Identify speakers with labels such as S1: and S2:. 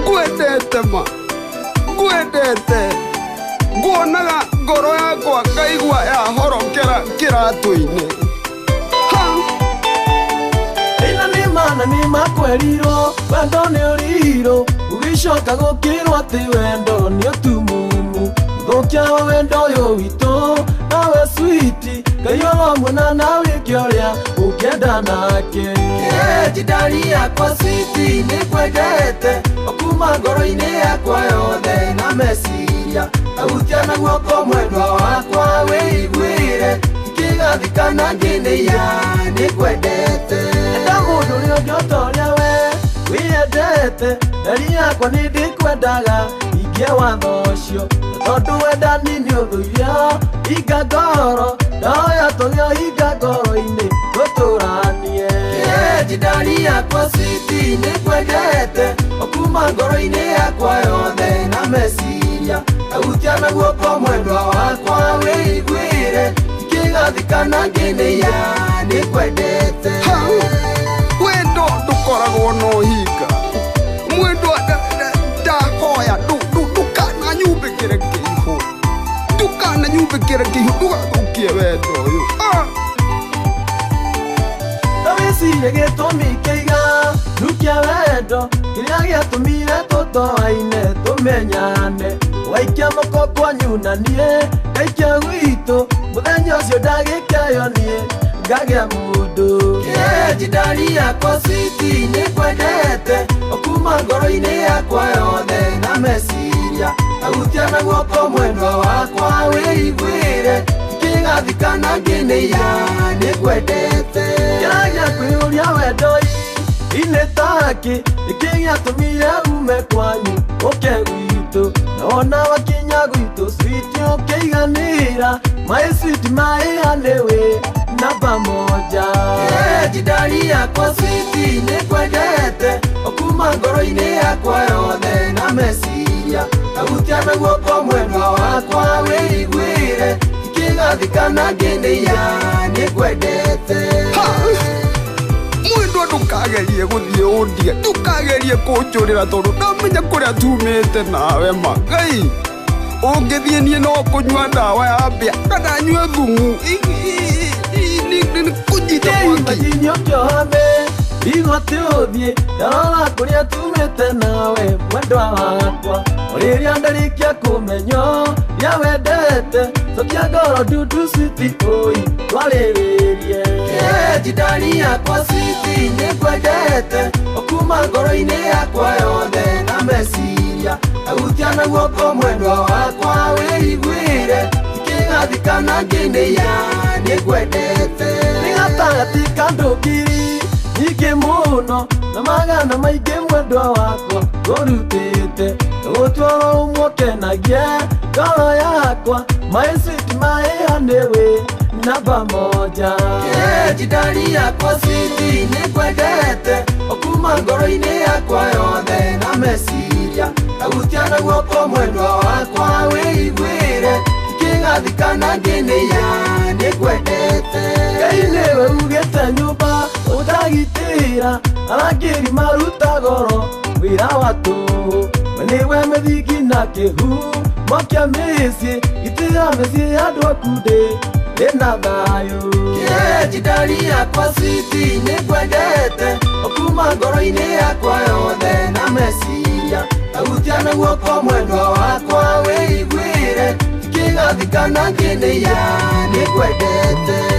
S1: Gwendete gwendete nguonaga ngoro yakwa ngaigua yahorokera kĩratũ-inĩ.
S2: Ĩna nĩ mana nĩ makwerirwo wendo nĩ ũrirũ, ũgĩcoka gũkĩrwo atĩ wendo nĩ ũtumumu. Thũkia wa wendo ũyũ witũ nawe switi, Ngai ũromwona nawe wĩke ũrĩa ũngĩenda nake. Njindari yakwa switi nĩ kwendete, okuma ngoro-inĩ yakwa yothe na meciria, ahutia na guoko mwendwa wakwa wĩiguĩre, ikĩgathikana ngĩnĩia nĩ kwendete. Enda mũndũ ũrĩa ũngĩ o ta ũrĩa we wĩendete, ndari yakwa nĩ ndĩkwendaga hingie watho ũcio, tondũ wendani nĩ ũthũire hinga ngoro, ndahoya tũgĩo hinga ngoro-inĩ tũtũranie. Njindari yakwa switi nĩ kwendete, okuma ngoro-inĩ yakwa yothe na meciria, ahutia na guoko mwendwa wakwa wĩiguĩre, ikĩgathikana ngĩnĩia nĩ kwendete.
S1: Wendo ndũkoragwo na ũhinga, mwendwa ndahoya ndũkananyumbĩkĩre kĩihũ, ndũkananyumbĩkĩre kĩihũ, ndũgathũkie wendo ũyũ.
S2: Wĩcirie gĩtũmi kĩiga nukia wendo, kĩrĩa gĩatũmire tũtoaine tũmenyane, waikia moko kwanyu na niĩ ngaikia gwitũ, mũthenya ũcio ndagĩkĩayo niĩ ngagĩa mũndũ. Njindari yakwa switi nĩ kwendete, okuma ngoro-inĩ yakwa yothe na meciria, ahutia na guoko mwendwa wakwa wĩiguĩre, ikĩgathikana ngĩnĩia nĩ kwendete. Kĩragia kwĩyũria wendoi inĩ taki, nĩkĩ gĩatũmire ume kwanyu ũke gwitũ, na wona wakinya gwitũ switi ũkĩiganĩra, my sweet my honey we namba moja. Njindari yakwa switi nĩ kwendete, okuma ngoro-inĩ yakwa yothe na meciria, ahutia na guoko mwendwa wakwa wĩiguĩre, ikĩgathikana ngĩnĩia nĩ kwendete.
S1: Mwendwa ndũkagerie gũthiĩ ũndie, ndũkagerie kũnjũrĩra tondũ ndamenya kũrĩa tumĩte nawe ma. Ngai ũngĩthiĩ niĩ no kũnyua ndawa ya mbĩa kana nyue thumu kũnyita mwaki.
S2: Inyo kĩohame igoti ũthiĩ, ndarora kũrĩa tumĩte nawe mwendwa wakwa, rĩrĩa ndarĩkia kũmenyo rĩa wendete, cokia ngoro ndundu switi ũi twarĩrĩrie. Njindari yakwa switi nĩ kwendete, okuma ngoro-inĩ yakwa yothe na meciria, ahutia na guoko mwendwa wakwa wĩiguĩre, ikĩgathikana ngĩnĩia nĩ kwendete. Nĩ gatagatĩ ka ndũngiri nyingĩ mũno na magana maingĩ mwendwa wakwa ngũrutĩte, gũtwara ũmũkenagie ngoro yakwa, my sweet my honey we namba moja. Njindari yakwa switi nĩ kwendete, okuma ngoro-inĩ yakwa yothe na meciria, ahutia na guoko mwendwa wakwa wĩiguĩre, ikĩgathikana ngĩnĩia nĩ kwendete. Ngai nĩwe ugĩte nyũmba ũtagitĩra, arangĩri maruta goro wĩra wa tũhũ, we nĩwe mĩthingi na kĩhumo kĩa mĩciĩ, gitĩra mĩciĩ ya andũ aku ĩna thayũ. Njindari yakwa switi nĩ kwendete, okuma ngoro-inĩ yakwa yothe na meciria, ahutia na guoko mwendwa wakwa wĩiguĩre, ikĩgathikana ngĩnĩia nĩ kwendete.